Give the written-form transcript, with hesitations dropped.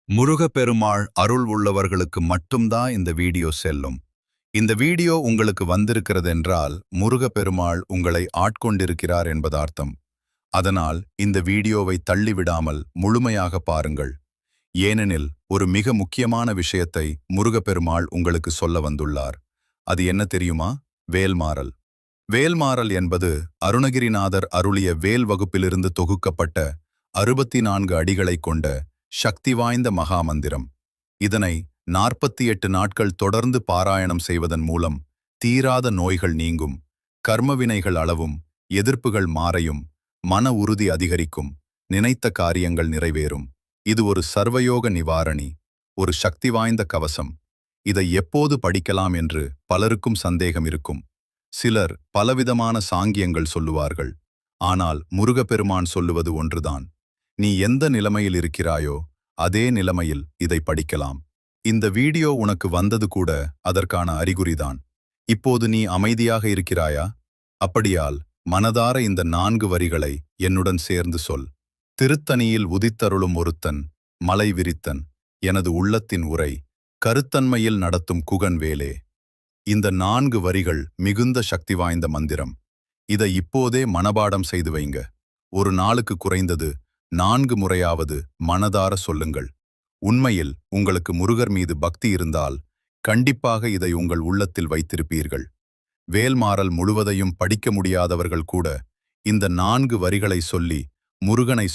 முருகப்பெருமாள் அருள் உள்ளவர்களுக்கு மட்டும்தான் இந்த வீடியோ செல்லும். இந்த வீடியோ உங்களுக்கு வந்திருக்கிறதென்றால் முருகப்பெருமாள் உங்களை ஆட்கொண்டிருக்கிறார் என்பது அர்த்தம். அதனால் இந்த வீடியோவை தள்ளிவிடாமல் முழுமையாக பாருங்கள். ஏனெனில் ஒரு மிக முக்கியமான விஷயத்தை முருகப்பெருமாள் உங்களுக்கு சொல்ல வந்துள்ளார். அது என்ன தெரியுமா? வேல்மாறல். வேல்மாறல் என்பது அருணகிரிநாதர் அருளிய வேல் வகுப்பிலிருந்து தொகுக்கப்பட்ட 64 அடிகளைக் கொண்ட சக்தி வாய்ந்த மகாமந்திரம். இதனை 48 நாட்கள் தொடர்ந்து பாராயணம் செய்வதன் மூலம் தீராத நோய்கள் நீங்கும், கர்மவினைகள் அளவும், எதிர்ப்புகள் மாறையும், மன உறுதி அதிகரிக்கும், நினைத்த காரியங்கள் நிறைவேறும். இது ஒரு சர்வயோக நிவாரணி, ஒரு சக்தி வாய்ந்த கவசம். இதை எப்போது படிக்கலாம் என்று பலருக்கும் சந்தேகம் இருக்கும். சிலர் பலவிதமான சாங்கியங்கள் சொல்லுவார்கள். ஆனால் முருகப்பெருமான் சொல்லுவது ஒன்றுதான். நீ எந்த நிலைமையில் இருக்கிறாயோ அதே நிலைமையில் இதை படிக்கலாம். இந்த வீடியோ உனக்கு வந்தது கூட அதற்கான அறிகுறிதான். இப்போது நீ அமைதியாக இருக்கிறாயா? அப்படியால் மனதார இந்த 4 வரிகளை என்னுடன் சேர்ந்து சொல். திருத்தணியில் உதித்தருளும் ஒருத்தன், மலை விரித்தன், எனது உள்ளத்தின் உரை, கருத்தன்மையில் நடத்தும் குகன் வேலே. இந்த 4 வரிகள் மிகுந்த சக்தி வாய்ந்த மந்திரம். இதை இப்போதே மனபாடம் செய்து வைங்க. ஒரு நாளுக்கு குறைந்தது 4 முறையாவது மனதார சொல்லுங்கள். உண்மையில் உங்களுக்கு முருகர் மீது பக்தி இருந்தால் கண்டிப்பாக இதை உங்கள் உள்ளத்தில் வைத்திருப்பீர்கள். வேல்மாறல் முழுவதையும் படிக்க முடியாதவர்கள் கூட இந்த 4 வரிகளை சொல்லி முருகனை